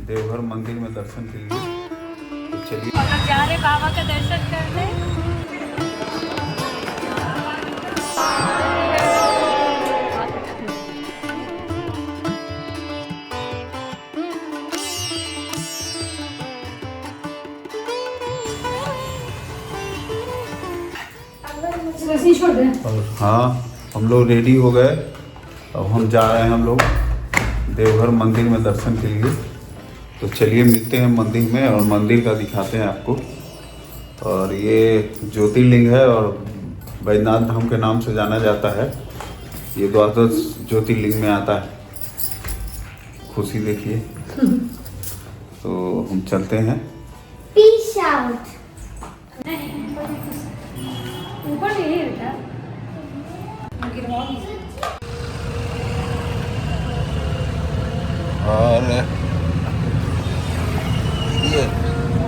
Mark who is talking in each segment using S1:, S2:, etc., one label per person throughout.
S1: देवघर मंदिर में दर्शन के लिए। तो चलिए
S2: हम लोग जा रहे बाबा का दर्शन करने।
S1: और हाँ, हम लोग रेडी हो गए। अब हम जा रहे हैं हम लोग देवघर मंदिर में दर्शन के लिए। तो चलिए मिलते हैं मंदिर में और मंदिर का दिखाते हैं आपको। और ये ज्योतिर्लिंग है और बैजनाथ धाम के नाम से जाना जाता है। ये द्वादश ज्योतिर्लिंग में आता है। खुशी देखिए। तो हम चलते हैं।
S3: Peace out.
S2: ऊपर नहीं है बेटा, गिरवाओगी।
S1: और ये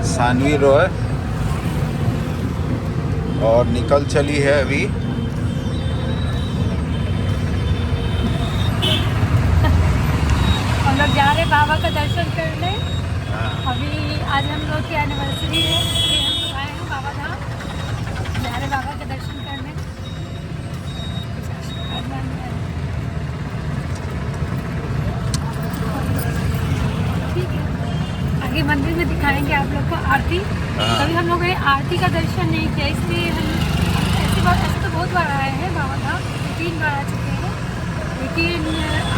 S1: सानवी रॉय और निकल चली है अभी।
S2: हम लोग जा रहे बाबा का दर्शन करने। अभी आज हम लोग की एनिवर्सरी है, इसलिए हम लोग आए हैं बाबा धाम। जा रहे बाबा के दर्शन करने। कुछ आशीर्वाद मांगने आए। ठीक है, आगे मंदिर में दिखाएंगे आप लोग को आरती। कभी हम लोगों ने आरती का दर्शन नहीं किया, इसलिए हम ऐसे तो बहुत बार आए हैं बाबा धाम, 3 बार आ चुके हैं, लेकिन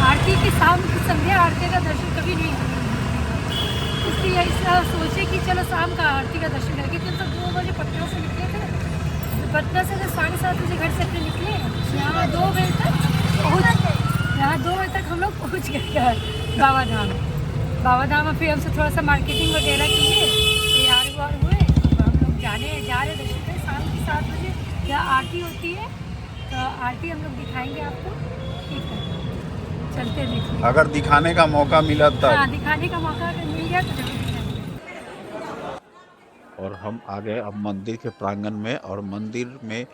S2: आरती की शाम की संध्या आरती का दर्शन कभी नहीं हुआ। इसलिए ऐसा सोचे कि चलो शाम का आरती का दर्शन करेंगे। क्योंकि तो 2 बजे पटना से निकले थे, तो पटना से 7:30 बजे घर से अपने निकले। यहाँ 2 बजे तक हम लोग पहुँच गए बाबा धाम। बाबा धाम में फिर हमसे थोड़ा सा मार्केटिंग वगैरह किए, तैयार हुए। तो हम लोग जा रहे दर्शन करें। शाम के 7 बजे यहाँ आरती होती है, तो आरती हम लोग दिखाएंगे आपको। ठीक है, चलते देखिए।
S1: अगर दिखाने का मौका मिला तब।
S2: हाँ, दिखाने का मौका अगर मिल गया तो जरूर दिखाएंगे।
S1: और हम आ गए अब मंदिर के प्रांगण में। और मंदिर में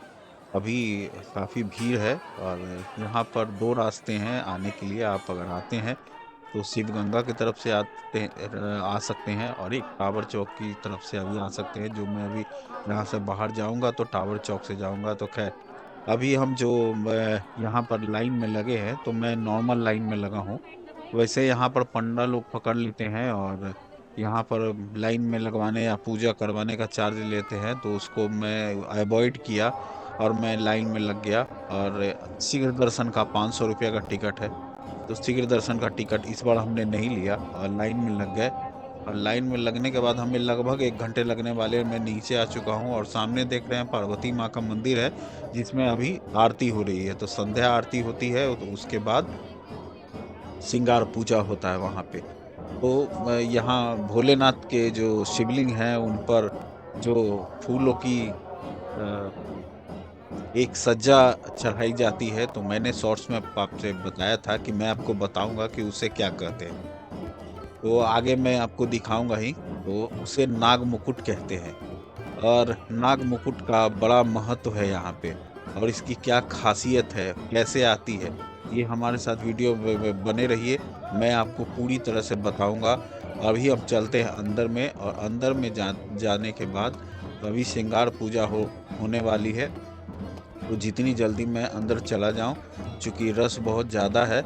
S1: अभी काफ़ी भीड़ है। और यहाँ पर 2 रास्ते हैं आने के लिए। आप अगर आते हैं तो शिव गंगा की तरफ से आ सकते हैं, और एक टावर चौक की तरफ से अभी आ सकते हैं। जो मैं अभी यहाँ से बाहर जाऊँगा तो टावर चौक से जाऊँगा। तो खैर अभी हम जो यहाँ पर लाइन में लगे हैं, तो मैं नॉर्मल लाइन में लगा हूँ। वैसे यहाँ पर पंडा लोग पकड़ लेते हैं और यहाँ पर लाइन में लगवाने या पूजा करवाने का चार्ज लेते हैं, तो उसको मैं अवॉइड किया और मैं लाइन में लग गया। और शीघ्र दर्शन का 500 रुपये का टिकट है, तो शीघ्र दर्शन का टिकट इस बार हमने नहीं लिया और लाइन में लग गए। और लाइन में लगने के बाद हमें लगभग 1 घंटे लगने वाले। मैं नीचे आ चुका हूँ और सामने देख रहे हैं पार्वती माँ का मंदिर है, जिसमें अभी आरती हो रही है। तो संध्या आरती होती है, तो उसके बाद श्रृंगार पूजा होता है वहाँ पे। तो यहाँ भोलेनाथ के जो शिवलिंग हैं उन पर जो फूलों की एक सज्जा चढ़ाई जाती है। तो मैंने शॉर्ट्स में आपसे बताया था कि मैं आपको बताऊंगा कि उसे क्या कहते हैं, तो आगे मैं आपको दिखाऊंगा ही। तो उसे नाग मुकुट कहते हैं। और नाग मुकुट का बड़ा महत्व है यहाँ पे, और इसकी क्या खासियत है, कैसे आती है, ये हमारे साथ वीडियो बने रहिए। मैं आपको पूरी तरह से बताऊंगा। अभी अब चलते हैं अंदर में, और अंदर में जाने के बाद अभी श्रृंगार पूजा होने वाली है। तो जितनी जल्दी मैं अंदर चला जाऊं, चूँकि रश बहुत ज़्यादा है।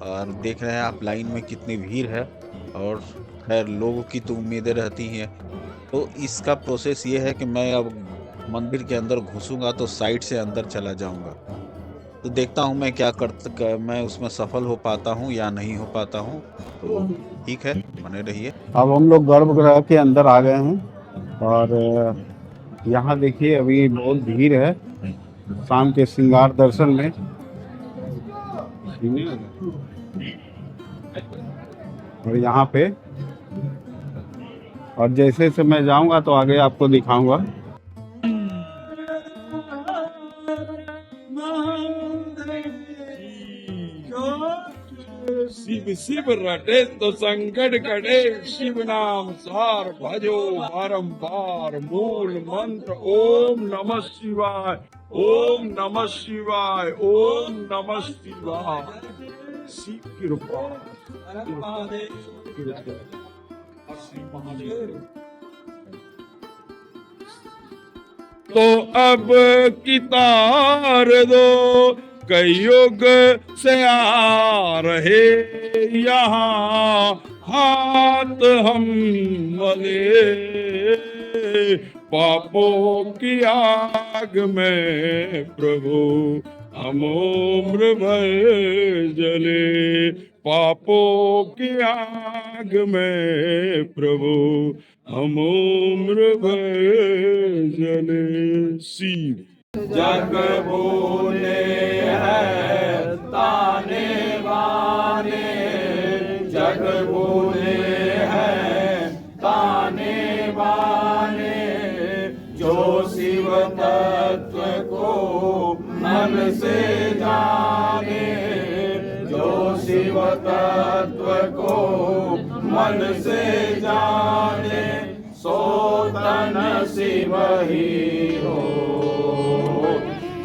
S1: और देख रहे हैं आप लाइन में कितनी भीड़ है। और खैर लोगों की तो उम्मीदें रहती हैं। तो इसका प्रोसेस ये है कि मैं अब मंदिर के अंदर घुसूंगा तो साइड से अंदर चला जाऊंगा। तो देखता हूँ मैं मैं उसमें सफल हो पाता हूँ या नहीं हो पाता हूँ। तो ठीक है, बने रहिए। अब हम लोग गर्भगृह के अंदर आ गए हैं। और यहाँ देखिए अभी बहुत भीड़ है शाम के श्रृंगार दर्शन में। और यहाँ पे, और जैसे जैसे मैं जाऊंगा तो आगे आपको दिखाऊंगा।
S4: शिव शिव रटे तो संकट कटे, शिव नाम सार भजो बारंबार। मूल मंत्र ओम नमः शिवाय, ओम नमः शिवाय, ओम नमः शिवाय। शिव कृपा। तो अब कितार दो, कई युग से आ रहे यहाँ हाथ हम मले, पापों की आग में प्रभु हम उम्र भर जले, पापों की आग में प्रभु हम उम्र भर जले। सीध जग बोले हैं ताने बाने, जग बोले हैं ताने बाने, जो शिव तत्व को मन से जाने, जो शिव तत्व को मन से जाने, सो तन शिव ही हो।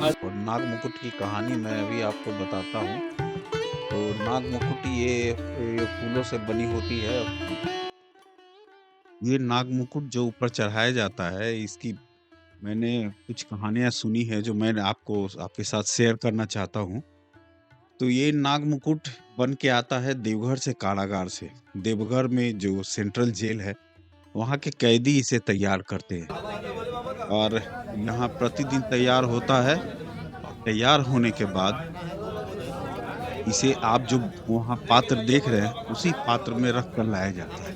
S1: और नाग मुकुट की कहानी मैं अभी आपको बताता हूँ। तो नाग मुकुट ये फूलों से बनी होती है। ये नाग मुकुट जो ऊपर चढ़ाया जाता है, इसकी मैंने कुछ कहानियां सुनी है जो मैं आपके साथ शेयर करना चाहता हूँ। तो ये नाग मुकुट बन के आता है देवघर से, कारागार से। देवघर में जो सेंट्रल जेल है, वहाँ के कैदी इसे तैयार करते हैं और यहाँ प्रतिदिन तैयार होता है। तैयार होने के बाद इसे आप जो वहाँ पात्र देख रहे हैं, उसी पात्र में रख कर लाया जाता है।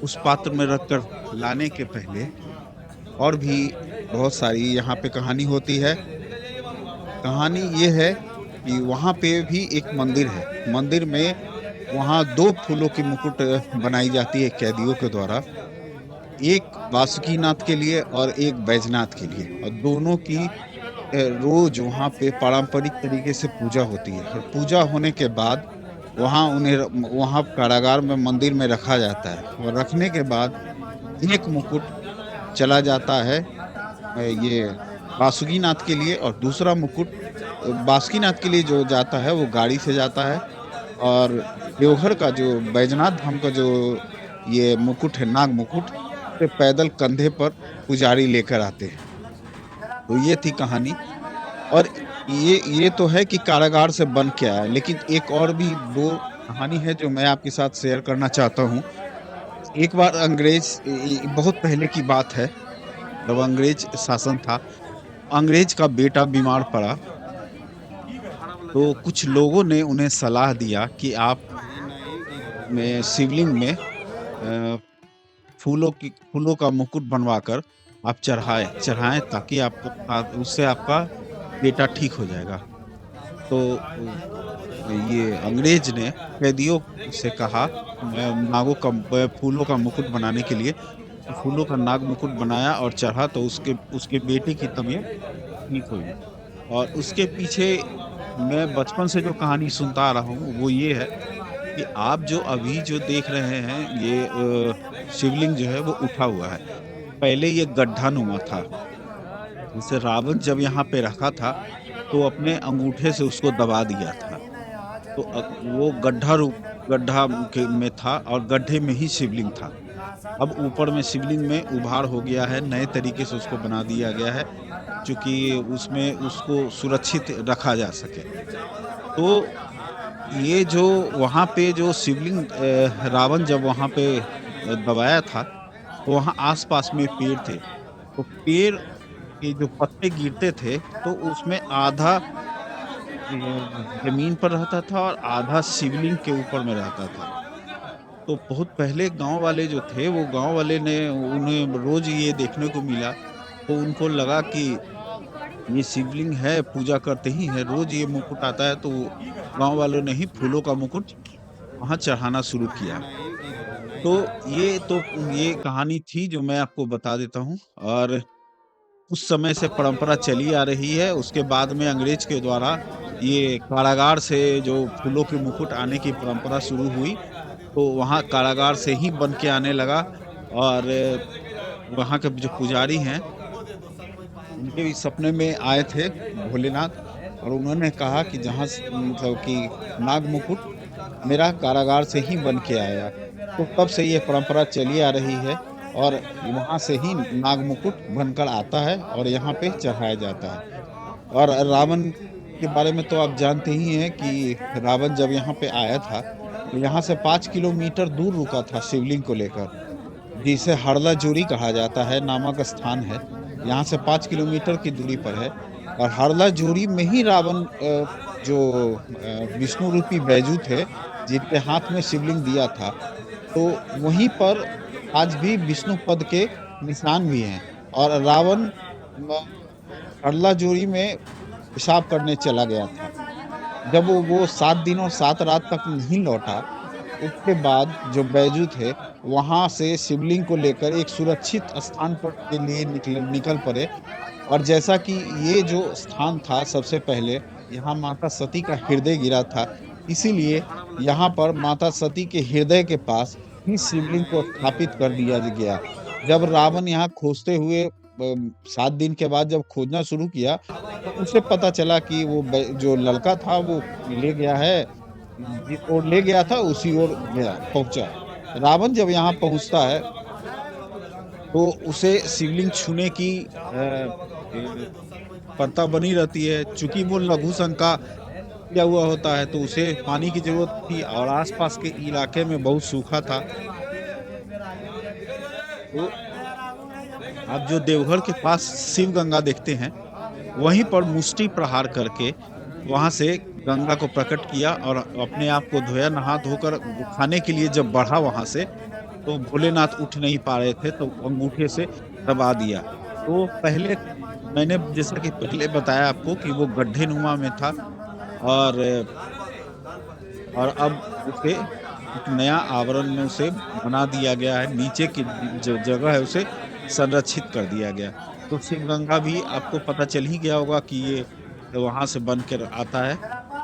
S1: उस पात्र में रख कर लाने के पहले और भी बहुत सारी यहाँ पे कहानी होती है। कहानी ये है कि वहाँ पे भी एक मंदिर है। मंदिर में वहाँ 2 फूलों की मुकुट बनाई जाती है कैदियों के द्वारा, एक वासुकीनाथ के लिए और एक बैजनाथ के लिए। और दोनों की रोज वहाँ पे पारंपरिक तरीके से पूजा होती है। और पूजा होने के बाद वहाँ कारागार में मंदिर में रखा जाता है। और रखने के बाद एक मुकुट चला जाता है ये वासुकीनाथ के लिए, और दूसरा मुकुट वासुकीनाथ के लिए जो जाता है वो गाड़ी से जाता है। और देवघर का जो बैजनाथ धाम का जो ये मुकुट है, नाग मुकुट, पे पैदल कंधे पर पुजारी लेकर आते हैं। तो ये थी कहानी। और ये तो है कि कारागार से बन के आया, लेकिन एक और भी 2 कहानी है जो मैं आपके साथ शेयर करना चाहता हूँ। एक बार बहुत पहले की बात है, जब अंग्रेज शासन था, अंग्रेज का बेटा बीमार पड़ा। तो कुछ लोगों ने उन्हें सलाह दिया कि आप शिवलिंग में फूलों का मुकुट बनवाकर आप चढ़ाएं ताकि उससे आपका बेटा ठीक हो जाएगा। तो ये अंग्रेज ने कैदियों से कहा, फूलों का मुकुट बनाने के लिए फूलों का नाग मुकुट बनाया और चढ़ा, तो उसके बेटे की तबीयत ठीक हुई। और उसके पीछे मैं बचपन से जो कहानी सुनता आ रहा हूँ वो ये है कि आप जो अभी जो देख रहे हैं, ये शिवलिंग जो है वो उठा हुआ है। पहले ये गड्ढा नुमा था। जैसे रावण जब यहाँ पे रखा था तो अपने अंगूठे से उसको दबा दिया था, तो वो गड्ढा में था और गड्ढे में ही शिवलिंग था। अब ऊपर में शिवलिंग में उभार हो गया है, नए तरीके से उसको बना दिया गया है, क्योंकि उसमें उसको सुरक्षित रखा जा सके। तो ये जो वहाँ पे जो शिवलिंग रावण जब वहाँ पे दबाया था, तो वहाँ आसपास में पेड़ थे। तो पेड़ के जो पत्ते गिरते थे तो उसमें आधा जमीन पर रहता था और आधा शिवलिंग के ऊपर में रहता था। तो बहुत पहले गांव वाले जो थे, वो गांव वाले ने उन्हें रोज ये देखने को मिला, तो उनको लगा कि ये शिवलिंग है, पूजा करते ही है, रोज ये मुकुट आता है। तो गांव वालों ने ही फूलों का मुकुट वहां चढ़ाना शुरू किया। तो ये कहानी थी जो मैं आपको बता देता हूँ। और उस समय से परंपरा चली आ रही है। उसके बाद में अंग्रेज के द्वारा ये कारागार से जो फूलों के मुकुट आने की परंपरा शुरू हुई, तो वहाँ कारागार से ही बन के आने लगा। और वहाँ के जो पुजारी हैं, उनके भी सपने में आए थे भोलेनाथ, और उन्होंने कहा कि जहाँ मतलब कि नाग मुकुट मेरा कारागार से ही बन के आया। तो तब से ये परंपरा चली आ रही है और वहाँ से ही नाग मुकुट बनकर आता है और यहाँ पे चढ़ाया जाता है। और रावण के बारे में तो आप जानते ही हैं कि रावण जब यहाँ पे आया था, तो यहाँ से 5 किलोमीटर दूर रुका था शिवलिंग को लेकर, जिसे हरला-जोरी कहा जाता है, नामक स्थान है। यहाँ से 5 किलोमीटर की दूरी पर है और हरला-जोरी में ही रावण जो विष्णु रूपी बैजू थे, जिनके हाथ में शिवलिंग दिया था, तो वहीं पर आज भी विष्णु पद के निशान भी हैं और रावण हरला-जोरी में पेशाब करने चला गया था। जब वो 7 दिन और 7 रात तक नहीं लौटा, उसके बाद जो बैजू थे, वहाँ से शिवलिंग को लेकर एक सुरक्षित स्थान पर के लिए निकल पड़े और जैसा कि ये जो स्थान था सबसे पहले, यहाँ माता सती का हृदय गिरा था, इसीलिए यहाँ पर माता सती के हृदय के पास ही शिवलिंग को स्थापित कर दिया गया। जब रावण यहाँ खोजते हुए 7 दिन के बाद जब खोजना शुरू किया, तो उसे पता चला कि वो जो लड़का था वो ले गया है, जिस ओर ले गया था उसी ओर गया पहुँचा। रावण जब यहाँ पहुँचता है, तो उसे शिवलिंग छूने की प्रथा बनी रहती है। चूँकि वो लघु शंका किया हुआ होता है, तो उसे पानी की ज़रूरत थी और आस-पास के इलाके में बहुत सूखा था। तो आप जो देवघर के पास शिव गंगा देखते हैं, वहीं पर मुष्टि प्रहार करके वहाँ से गंगा को प्रकट किया और अपने आप को धोया, नहा धोकर खाने के लिए जब बढ़ा वहाँ से, तो भोलेनाथ उठ नहीं पा रहे थे, तो अंगूठे से दबा दिया। तो पहले मैंने जैसा कि पहले बताया आपको कि वो गड्ढे-नुमा में था और अब उसे एक नया आवरण में उसे बना दिया गया है, नीचे की जो जगह है उसे संरक्षित कर दिया गया। तो शिवगंगा भी आपको पता चल ही गया होगा कि ये वहाँ से बन कर आता है।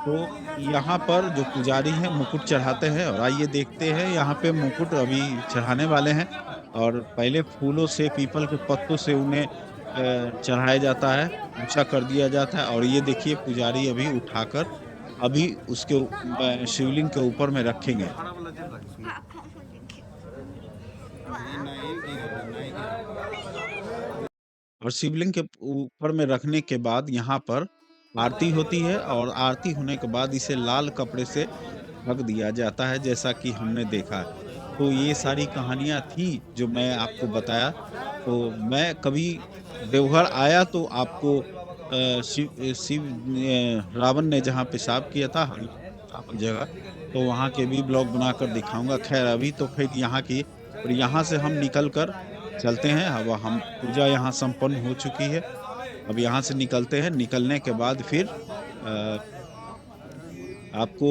S1: तो यहाँ पर जो पुजारी हैं मुकुट चढ़ाते हैं और आइए देखते हैं यहाँ पे मुकुट अभी चढ़ाने वाले हैं और पहले फूलों से, पीपल के पत्तों से उन्हें चढ़ाया जाता है, ऊँचा कर दिया जाता है और ये देखिए पुजारी अभी उठाकर अभी उसके शिवलिंग के ऊपर में रखेंगे। और शिवलिंग के ऊपर में रखने के बाद यहाँ पर आरती होती है और आरती होने के बाद इसे लाल कपड़े से ढक दिया जाता है, जैसा कि हमने देखा। तो ये सारी कहानियाँ थी जो मैं आपको बताया। तो मैं कभी देवघर आया तो आपको रावण ने जहाँ पेशाब किया था जगह, तो वहाँ के भी ब्लॉग बनाकर दिखाऊँगा। ख़ैर अभी तो फिर यहाँ की और यहाँ से हम निकल कर चलते हैं। अब हम पूजा यहाँ संपन्न हो चुकी है। अब यहाँ से निकलते हैं, निकलने के बाद फिर आपको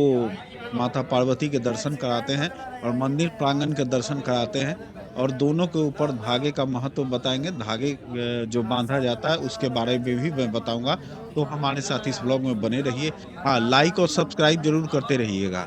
S1: माता पार्वती के दर्शन कराते हैं और मंदिर प्रांगण के दर्शन कराते हैं और दोनों के ऊपर धागे का महत्व बताएँगे। धागे जो बाँधा जाता है उसके बारे में भी मैं बताऊँगा। तो हमारे साथ इस ब्लॉग में बने रहिए। हाँ, लाइक और सब्सक्राइब ज़रूर करते रहिएगा।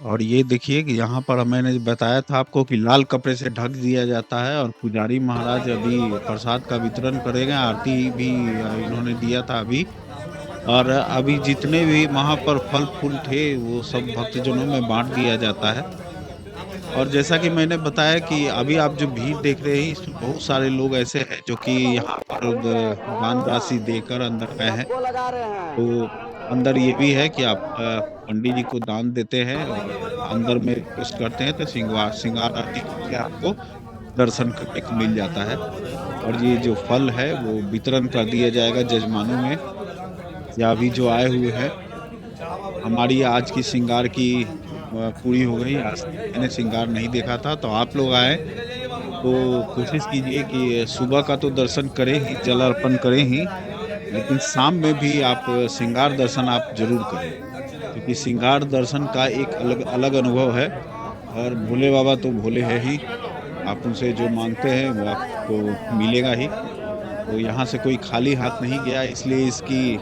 S1: और ये देखिए कि यहाँ पर मैंने बताया था आपको कि लाल कपड़े से ढक दिया जाता है और पुजारी महाराज अभी प्रसाद का वितरण करेंगे। आरती भी इन्होंने दिया था अभी और अभी जितने भी वहाँ पर फल-फूल थे वो सब भक्तजनों में बाँट दिया जाता है। और जैसा कि मैंने बताया कि अभी आप जो भीड़ देख रहे हैं इसमें बहुत सारे लोग ऐसे हैं जो कि यहाँ पर दान राशि देकर अंदर गए हैं। तो अंदर ये भी है कि आप पंडित जी को दान देते हैं और अंदर में रिक्वेस्ट करते हैं तो श्रृंगार आरती करके आपको दर्शन करने को मिल जाता है। और ये जो फल है वो वितरण कर दिया जाएगा जजमानों में या अभी जो आए हुए हैं। हमारी आज की श्रृंगार की पूरी हो गई। आज मैंने श्रृंगार नहीं देखा था तो आप लोग आए तो कोशिश कीजिए कि सुबह का तो दर्शन करें ही, जल अर्पण करें ही, लेकिन शाम में भी आप श्रृंगार दर्शन आप ज़रूर करें। ये श्रृंगार दर्शन का एक अलग अलग अनुभव है। और भोले बाबा तो भोले है ही, आप उनसे जो मांगते हैं वो आपको मिलेगा ही। तो यहाँ से कोई खाली हाथ नहीं गया, इसलिए इसकी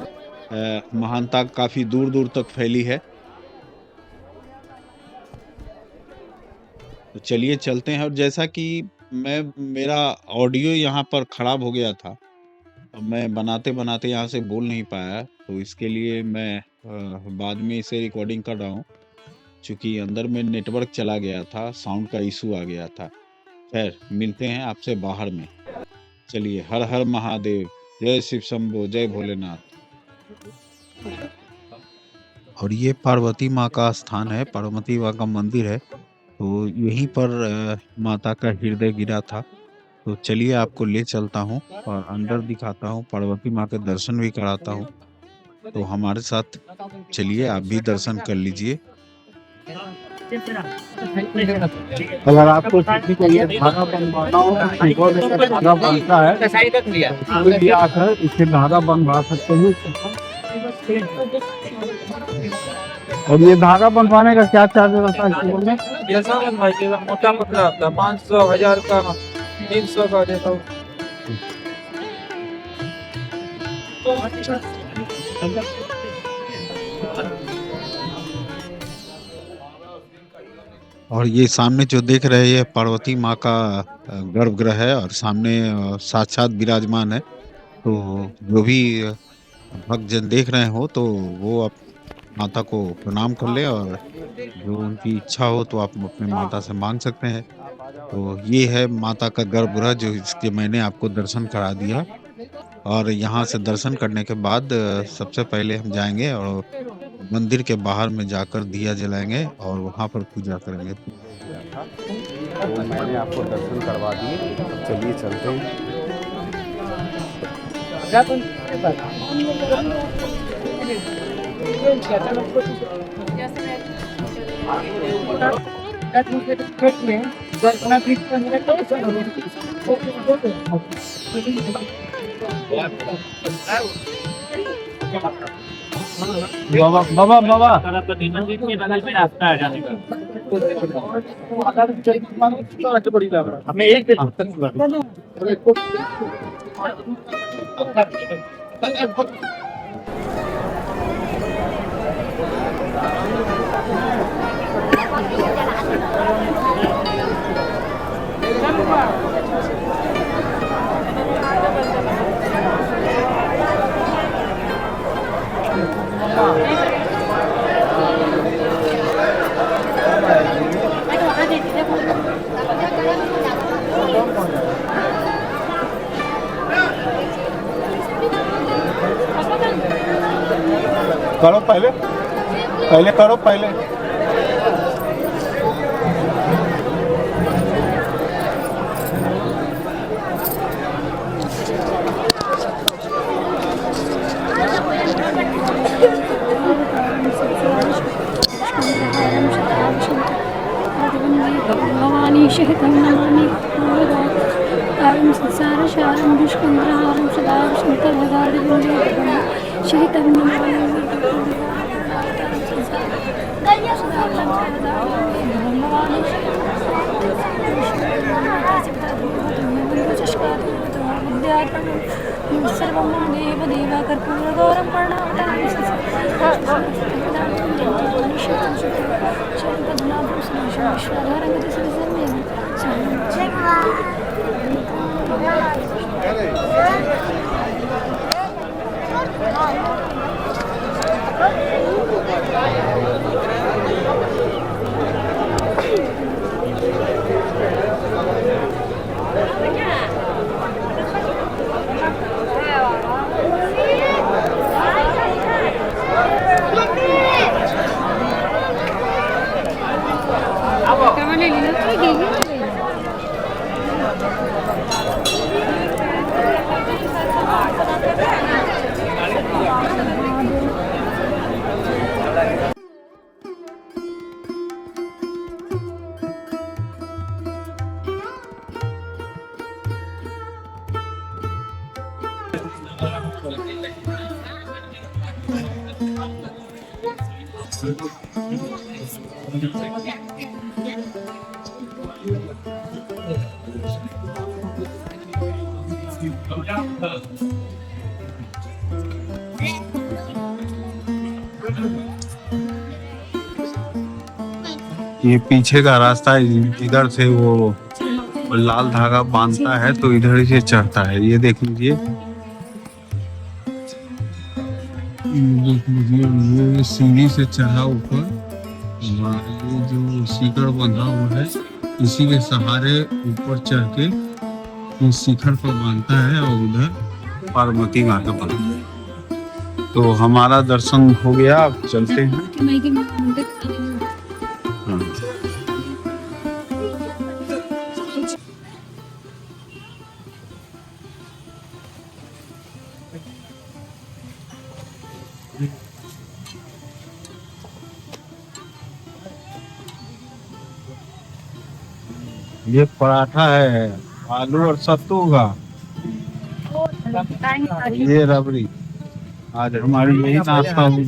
S1: महानता काफ़ी दूर-दूर तक फैली है। तो चलिए चलते हैं। और जैसा कि मेरा ऑडियो यहाँ पर खराब हो गया था, अब मैं बनाते-बनाते यहाँ से बोल नहीं पाया, तो इसके लिए मैं बाद में इसे रिकॉर्डिंग कर रहा हूँ। चूँकि अंदर में नेटवर्क चला गया था, साउंड का इश्यू आ गया था। खैर, मिलते हैं आपसे बाहर में। चलिए, हर हर महादेव, जय शिव शंभो, जय भोलेनाथ। और ये पार्वती माँ का स्थान है, पार्वती माँ का मंदिर है। तो यहीं पर माता का हृदय गिरा था। तो चलिए आपको ले चलता हूँ और अंदर दिखाता हूँ, पार्वती माँ के दर्शन भी कराता हूँ। तो हमारे साथ चलिए, आप भी दर्शन कर लीजिए।
S4: अगर आपको किसी को ये धागा बनवाना हो तो सुबह में से धागा बनता है, तो ये आकर इससे धागा बनवा सकते हैं। और ये धागा बनवाने का क्या चार्ज रहता है सुबह में?
S5: जैसा बनवाइएगा, मोटा पतला आता है, 500, 1000 का, 300 का देता हूँ।
S1: और ये सामने जो देख रहे हैं, ये पार्वती माँ का गर्भगृह है और सामने साक्षात विराजमान है। तो जो भी भक्तजन देख रहे हो तो वो आप माता को प्रणाम कर ले, और जो उनकी इच्छा हो तो आप अपने माता से मांग सकते हैं। तो ये है माता का गर्भगृह, जो इसके मैंने आपको दर्शन करा दिया। और यहाँ से दर्शन करने के बाद सबसे पहले हम जाएंगे और मंदिर के बाहर में जाकर दिया जलाएंगे और वहाँ पर पूजा करेंगे।
S6: तो मैंने आपको दर्शन करवा दिए, अब चलिए चलते हैं।
S4: बाबा बाबा
S5: हमें एक दिन
S6: करो पहले करो पहले।
S2: भवानी शहितं नमामि तारं संसारसारं दुष्कन्धहारं सदा शंकरभगार्धविन्दे शहितं नमामि सर्वं देव देवा कर्पूरगौरं प्रणमामि
S6: ये पीछे का रास्ता इधर से वो लाल धागा बांधता है तो इधर ही से चढ़ता है। ये देख लीजिए, ये सीढ़ी से चढ़ा ऊपर, और ये जो शिखर बंधा हुआ है इसी के सहारे ऊपर चढ़ के इस शिखर पर बांधता है और उधर पार्वती माता पर। तो हमारा दर्शन हो गया, अब चलते हैं। हाँ। ये पराठा है, आलू और सत्तू का। ये रबड़ी, आज हमारी यही नाश्ता हुई।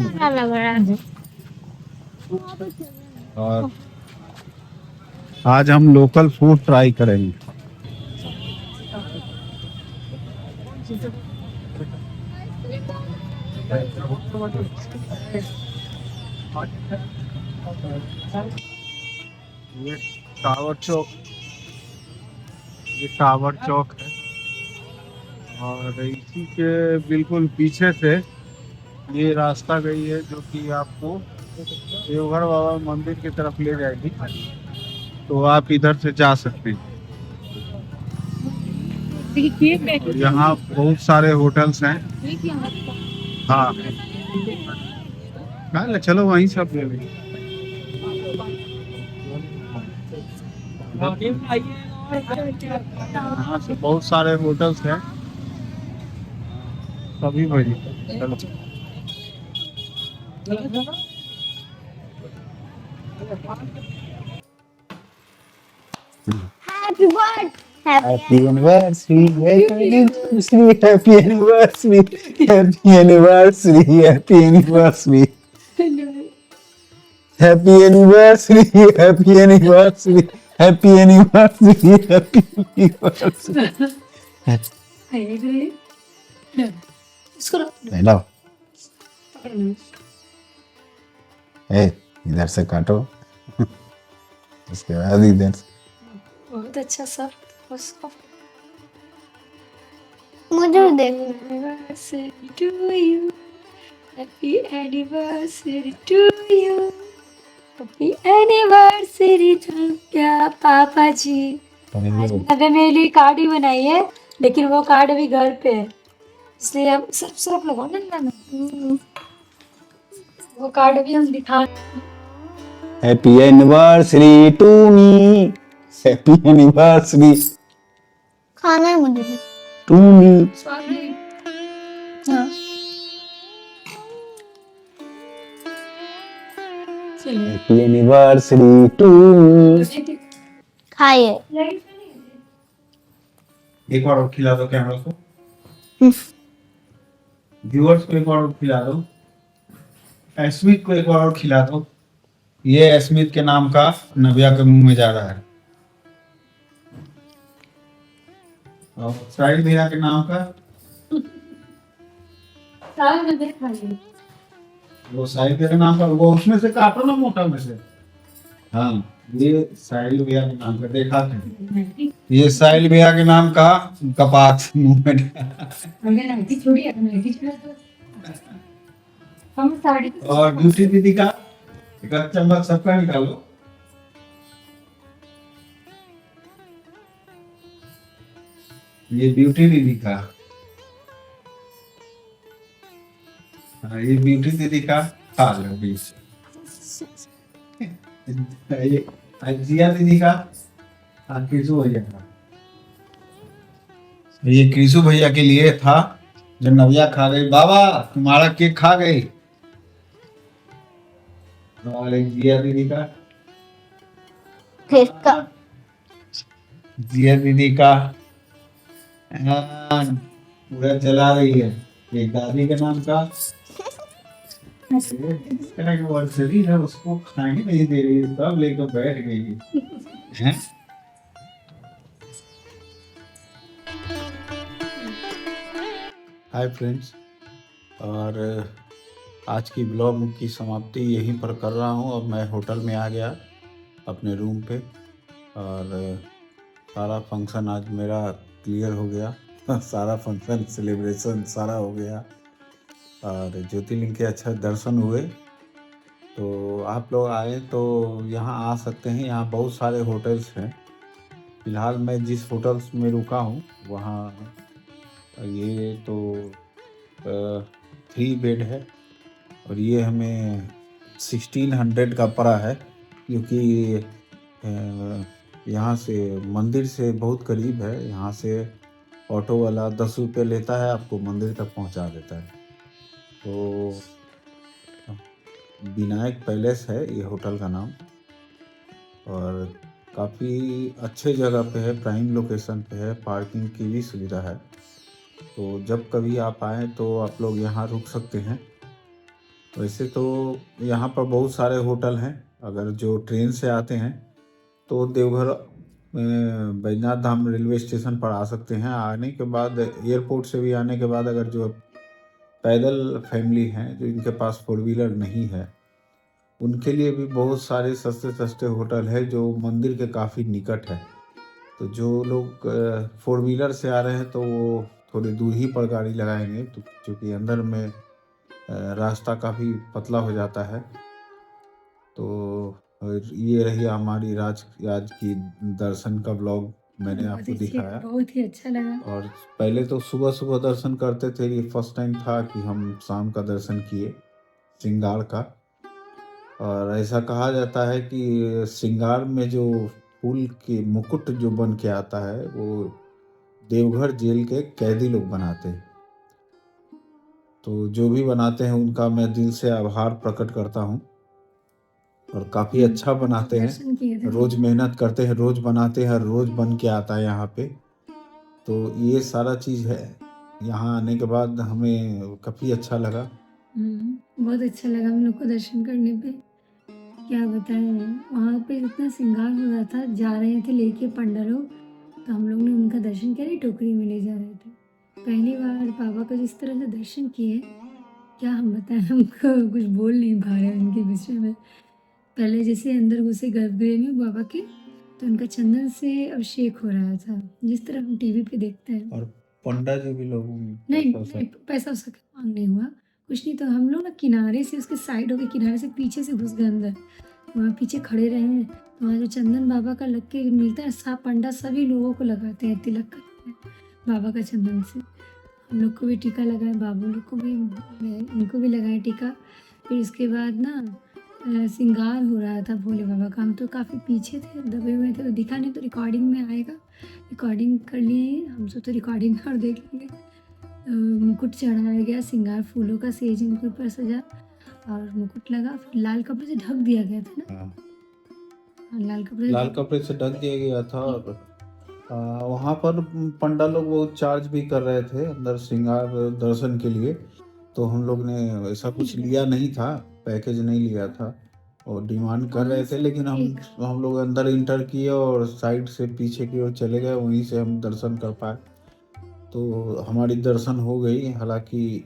S6: और आज हम लोकल फूड ट्राई करेंगे। ये टावर चौक, ये टावर चौक है, और इसी के बिल्कुल पीछे से ये रास्ता गई है जो कि आपको देवघर बाबा मंदिर की तरफ ले जाएगी। तो आप इधर से जा सकते हैं। और यहाँ बहुत सारे होटल्स हैं। हाँ, चलो वहीं सब ले लेंगे। यहाँ से बहुत सारे होटल्स हैं, सभी भाई। चलो
S3: Happy birthday.
S7: Happy anniversary, happy anniversary, happy anniversary, happy anniversary, happy anniversary. Happy anniversary, happy anniversary, happy anniversary, happy anniversary. लो, इधर से काटो, उसके बाद इधर से।
S2: बहुत अच्छा सर, उसको
S3: मुझे देखो।
S2: Anniversary to you, happy anniversary to you, happy anniversary to क्या पापा जी। आज मैंने मेरे लिए कार्ड ही बनाई है, लेकिन वो कार्ड अभी घर पे है, इसलिए हम सब लगाओ ना। वो कार्ड भी हम दिखा।
S7: Happy anniversary to me. Happy anniversary
S3: खाना है मुझे भी।
S7: to me.
S2: हाँ। चलिए।
S7: Happy anniversary to me.
S3: खाइए।
S6: एक बार और खिला दो कैमरा को, व्यूअर्स को एक बार और खिला दो, स्मिथ को एक बार और खिला दो। ये स्मिथ के नाम का नव्या के मुंह में जा रहा है, और साहिल भैया के नाम का वो साहिल भैया के नाम का, वो उसमें से काटो ना, मोटा में से। हाँ, ये साहिल भैया के नाम का देखा था। ये साहिल भैया के नाम का कपात मुंह में और ब्यूटी दीदी का एक चम्मच सबका निकालो। ये ब्यूटी दीदी का, हाँ, ये ब्यूटी दीदी का खा लो बीच। ये जिया दीदी का, कृषु भैया का। ये कृषु भैया के लिए था जो नव्या खा गई। बाबा तुम्हारा केक खा गई। और एक जिया दीदी का,
S3: किसका?
S6: जिया दीदी का पूरा चला रही है। एक दादी के नाम का, एनिवर्सरी है, उसको खाने नहीं दे रही है, तब लेकर बैठ गई है। हाय फ्रेंड्स, और आज की ब्लॉग की समाप्ति यहीं पर कर रहा हूँ। और मैं होटल में आ गया अपने रूम पे, और सारा फंक्शन आज मेरा क्लियर हो गया। सारा फंक्शन सेलिब्रेशन सारा हो गया, और ज्योतिर्लिंग के अच्छा दर्शन हुए। तो आप लोग आए तो यहाँ आ सकते हैं, यहाँ बहुत सारे होटल्स हैं। फ़िलहाल मैं जिस होटल्स में रुका हूँ वहाँ ये तो 3 बेड है, और ये हमें 1600 का पड़ा है, क्योंकि यहाँ से मंदिर से बहुत करीब है। यहाँ से ऑटो वाला 10 रुपये लेता है, आपको मंदिर तक पहुँचा देता है। तो विनायक पैलेस है ये होटल का नाम, और काफ़ी अच्छे जगह पे है, प्राइम लोकेशन पे है, पार्किंग की भी सुविधा है। तो जब कभी आप आएँ तो आप लोग यहाँ रुक सकते हैं। वैसे तो यहाँ पर बहुत सारे होटल हैं। अगर जो ट्रेन से आते हैं तो देवघर बैजनाथ धाम रेलवे स्टेशन पर आ सकते हैं। आने के बाद एयरपोर्ट से भी आने के बाद अगर जो पैदल फैमिली हैं, जो इनके पास 4 व्हीलर नहीं है, उनके लिए भी बहुत सारे सस्ते सस्ते होटल है जो मंदिर के काफ़ी निकट है। तो जो लोग 4 व्हीलर से आ रहे हैं तो वो थोड़ी दूर ही पर गाड़ी लगाएंगे, तो क्योंकि अंदर में रास्ता काफ़ी पतला हो जाता है। तो ये रही हमारी आज की दर्शन का ब्लॉग, मैंने आपको दिखाया।
S2: बहुत ही अच्छा लगा।
S6: और पहले तो सुबह सुबह दर्शन करते थे, ये फर्स्ट टाइम था कि हम शाम का दर्शन किए श्रृंगार का। और ऐसा कहा जाता है कि श्रृंगार में जो फूल के मुकुट जो बन के आता है वो देवघर जेल के कैदी लोग बनाते हैं। तो जो भी बनाते हैं उनका मैं दिल से आभार प्रकट करता हूँ, और काफ़ी अच्छा बनाते हैं, रोज़ मेहनत करते हैं, रोज़ बनाते हैं, रोज़ बन के आता है यहाँ पे। तो ये सारा चीज़ है। यहाँ आने के बाद हमें काफ़ी अच्छा लगा।
S2: बहुत अच्छा लगा हम लोग को दर्शन करने पे। क्या बताएं, वहाँ पे इतना श्रृंगार हो रहा था, जा रहे थे लेके पंडा लोग, तो हम लोग ने उनका दर्शन किया, टोकरी में ले जा रहे थे। पहली बार बाबा का जिस तरह से दर्शन किए, क्या हम बताएं, हमको कुछ बोल नहीं पा रहे उनके विषय में। पहले जैसे अंदर घुसे गर्भगृह में बाबा के, तो उनका चंदन से अभिषेक हो रहा था, जिस तरह हम टीवी पे देखते हैं।
S6: और पंडा जी भी लोग
S2: नहीं, पैसा उसका मांग नहीं हुआ, कुछ नहीं। तो हम लोग ना किनारे से, उसके साइड हो के किनारे से पीछे से घुस गए अंदर, वहाँ पीछे खड़े रहे हैं। वहाँ जो चंदन बाबा का लग के मिलता है, सब पंडा सभी लोगों को लगाते हैं, तिलक करते हैं बाबा का चंदन से। हम लोग को भी टीका लगाए, बाबू लोग को भी, उनको भी लगाए टीका। फिर उसके बाद ना श्रृंगार हो रहा था भोले बाबा का। हम तो काफ़ी पीछे थे, दबे हुए थे, तो दिखा नहीं, तो रिकॉर्डिंग में आएगा, रिकॉर्डिंग कर लिए हम सब, तो रिकॉर्डिंग और देख लेंगे। मुकुट चढ़ाया गया, श्रृंगार फूलों का, सेज इनके ऊपर सजा और मुकुट लगा। फिर लाल कपड़े से ढक दिया गया था ना। लाल कपड़े से
S6: ढक दिया गया था। और वहाँ पर पंडा लोग वो चार्ज भी कर रहे थे अंदर श्रृंगार दर्शन के लिए। तो हम लोग ने ऐसा कुछ लिया नहीं था, पैकेज नहीं लिया था, और डिमांड कर रहे थे, लेकिन हम लोग अंदर इंटर किए और साइड से पीछे की ओर चले गए, वहीं से हम दर्शन कर पाए। तो हमारी दर्शन हो गई। हालांकि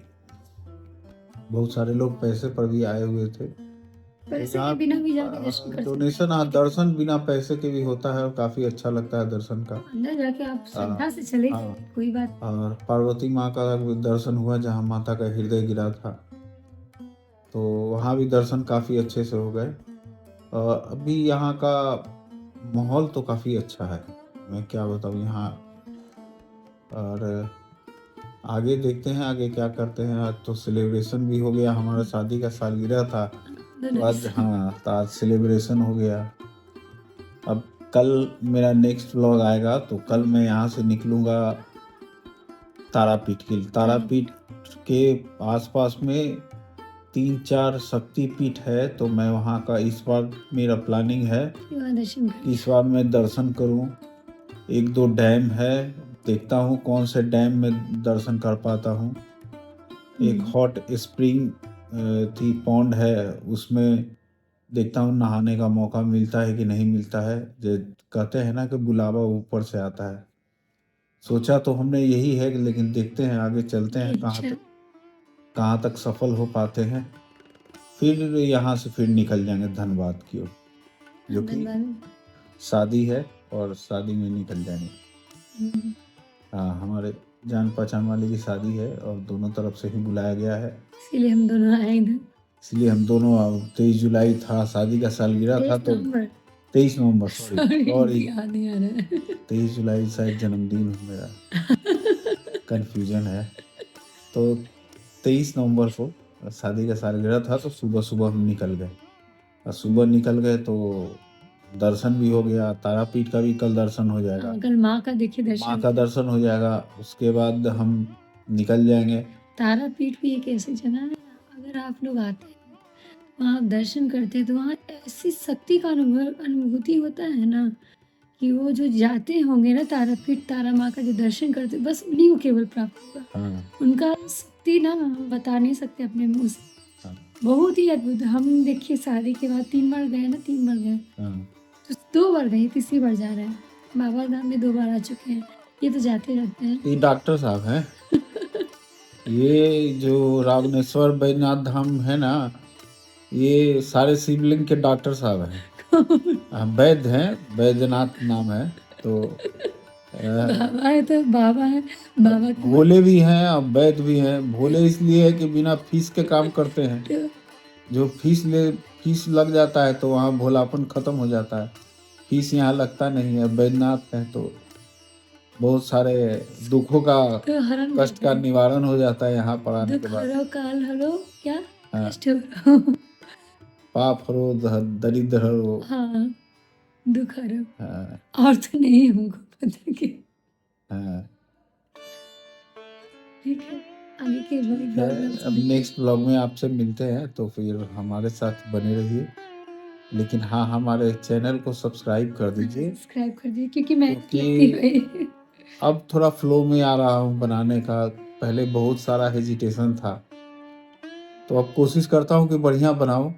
S6: बहुत सारे लोग पैसे पर भी आए हुए थे।
S2: पैसे के बिना भी जाके दर्शन कर
S6: डोनेशन, दर्शन बिना पैसे के भी होता है, और काफ़ी अच्छा लगता है दर्शन का।
S2: अंदर जाके आप श्रद्धा से चले, कोई बात।
S6: और पार्वती माँ का दर्शन हुआ, जहाँ माता का हृदय गिरा था, तो वहाँ भी दर्शन काफ़ी अच्छे से हो गए। अभी यहाँ का माहौल तो काफ़ी अच्छा है, मैं क्या बताऊँ यहाँ। और आगे देखते हैं आगे क्या करते हैं। आज तो सेलिब्रेशन भी हो गया, हमारा शादी का सालगिरह था आज। हाँ, तो आज सेलिब्रेशन हो गया। अब कल मेरा नेक्स्ट व्लॉग आएगा, तो कल मैं यहाँ से निकलूँगा तारापीठ के लिए। तारापीठ के आसपास में 3-4 शक्तिपीठ है, तो मैं वहाँ का इस बार मेरा प्लानिंग है कि इस बार मैं दर्शन करूँ। 1-2 डैम है, देखता हूँ कौन से डैम में दर्शन कर पाता हूँ। एक हॉट स्प्रिंग
S1: थी पौंड है, उसमें देखता हूँ नहाने का मौका मिलता है कि नहीं मिलता है। जो कहते हैं ना कि बुलावा ऊपर से आता है, सोचा तो हमने यही है कि लेकिन देखते हैं आगे चलते हैं
S2: अच्छा।
S1: कहाँ तक सफल हो पाते हैं। फिर यहाँ से फिर निकल जाएंगे धनबाद की ओर, जो कि शादी है और शादी में निकल जाएंगे।
S2: हम्म,
S1: हाँ, हमारे जान पहचान वाले की शादी है और दोनों तरफ से ही बुलाया गया है,
S2: इसीलिए हम दोनों आए इधर।
S1: इसलिए हम दोनों 23 जुलाई था शादी का सालगिरह था, तो 23 नवंबर सॉरी
S2: याद नहीं आ रहा है।
S1: 23 जुलाई शायद जन्मदिन है मेरा, कन्फ्यूजन है। तो 23 नवंबर को शादी का सालगिरह था, तो सुबह सुबह हम निकल गए, और सुबह निकल गए तो दर्शन भी हो गया, तारापीठ का भी कल दर्शन हो जाएगा,
S2: कल माँ का देखिए
S1: माँ
S2: दर्शन।
S1: का दर्शन हो जाएगा। उसके बाद हम निकल जाएंगे।
S2: तारापीठ भी एक ऐसी जगह है, अगर आप लोग आते हैं वहाँ आप दर्शन करते हैं तो वहाँ ऐसी शक्ति का अनुभूति होता है ना, कि वो जो जाते होंगे ना तारापीठ, तारा माँ का जो दर्शन करते, बस उन्हीं को केवल प्राप्त होगा।
S1: हाँ,
S2: उनका शक्ति ना हम बता नहीं सकते अपने मुँह से,
S1: हाँ,
S2: बहुत ही अद्भुत। हम देखिए शादी के बाद 3 बार गए ना, 3 बार गए,
S1: हाँ।
S2: तो 2 बार गए, तीसरी बार जा रहे हैं। बाबा धाम में 2 बार आ चुके हैं, ये तो जाते रहते हैं।
S1: ये डॉक्टर साहब हैं। ये जो रावणेश्वर बैजनाथ धाम है ना, ये सारे शिवलिंग के डॉक्टर साहब हैं। वैद्य हैं, बैजनाथ नाम है। तो
S2: बाबा है तो बाबा है, बाबा के
S1: भोले भी हैं और वैद्य भी हैं। भोले इसलिए है कि बिना फीस के काम करते हैं, जो फीस लग जाता है तो वहाँ भोलापन खत्म हो जाता है, फीस यहाँ लगता नहीं है। बैजनाथ है तो बहुत सारे दुखों का,
S2: तो हरण
S1: कष्ट का निवारण हो जाता है यहाँ पर आने
S2: दुख
S1: के बाद।
S2: हरो काल हरो, क्या
S1: हाँ।
S2: कष्ट हरो।
S1: पाप हरो, दरिद्र हरो।
S2: हाँ, दुख हरो।
S1: हाँ,
S2: और तो नहीं हमको पता कि।
S1: हाँ।
S2: ठीक है, आगे के ब्लॉग में
S1: अब नेक्स्ट ब्लॉग में आपसे मिलते हैं, तो फिर हमारे साथ बने रहिए। लेकिन हाँ, हमारे चैनल को सब्सक्राइब कर दीजिए,
S2: सब्सक्राइब कर दीजिए, क्योंकि मैं
S1: क्योंकि अब थोड़ा फ्लो में आ रहा हूँ बनाने का। पहले बहुत सारा हेजिटेशन था, तो अब कोशिश करता हूँ कि बढ़िया बनाऊँ,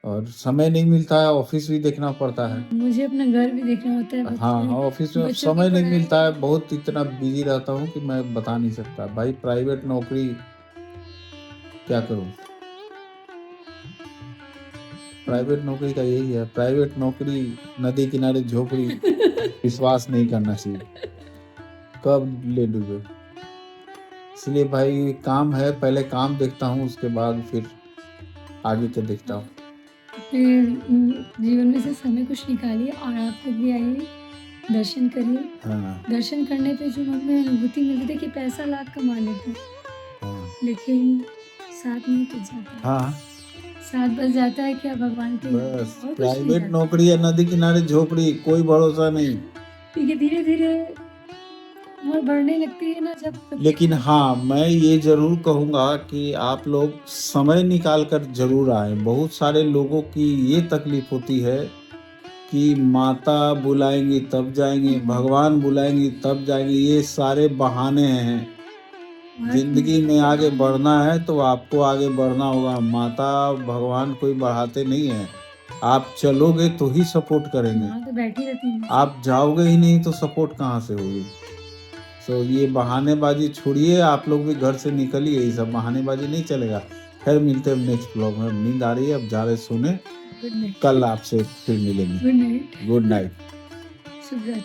S1: और समय नहीं मिलता है, ऑफिस भी देखना पड़ता है।
S2: मुझे अपना घर भी देखना होता है।
S1: हाँ, ऑफिस में अब
S2: बच्चों की
S1: समय नहीं
S2: पढ़ाई।
S1: मिलता है, बहुत इतना बिजी रहता हूँ कि मैं बता नहीं सकता भाई। प्राइवेट नौकरी क्या करूँ, प्राइवेट नौकरी का यही है। प्राइवेट नौकरी, नदी किनारे झोपड़ी, विश्वास नहीं करना चाहिए, कब ले डूबे। इसलिए भाई काम है, पहले काम देखता हूँ, उसके बाद फिर आगे के देखता हूँ।
S2: अपने जीवन में से समय कुछ निकालिए और आप लोग भी आइए, दर्शन करिए।
S1: हाँ,
S2: दर्शन करने पे जो मन में अनुभूति मिलती है कि पैसा लाख कमा लेते हैं,
S1: हाँ,
S2: लेकिन साथ नहीं बच जाता है।
S1: हाँ।
S2: साथ बच जाता है क्या भगवान के,
S1: बस
S2: और कुछ नहीं
S1: प्राइवेट
S2: जाता।
S1: नौकरी है, नदी किनारे झोपड़ी, कोई भरोसा नहीं।
S2: क्योंकि धीरे धीरे उम्र बढ़ने लगती है ना जब।
S1: लेकिन हाँ, मैं ये जरूर कहूँगा कि आप लोग समय निकाल कर जरूर आए। बहुत सारे लोगों की ये तकलीफ होती है कि माता बुलाएंगी तब जाएंगे, भगवान बुलाएंगी तब जाएंगे, ये सारे बहाने हैं। जिंदगी में आगे बढ़ना है तो आपको आगे बढ़ना होगा। माता भगवान कोई बढ़ाते नहीं है, आप चलोगे तो ही सपोर्ट करेंगे,
S2: तो बैठी रहती है।
S1: आप जाओगे ही नहीं तो सपोर्ट कहाँ से होगी। तो ये बहानेबाजी छोड़िए, आप लोग भी घर से निकलिए, ये सब बहानेबाजी नहीं चलेगा। फिर मिलते हैं नेक्स्ट ब्लॉग में। नींद आ रही है, अब जा रहे सोने,
S2: गुड नाइट।
S1: कल आपसे फिर मिलेंगे।
S2: Good night.
S1: Good night.
S2: शुभ रात्रि।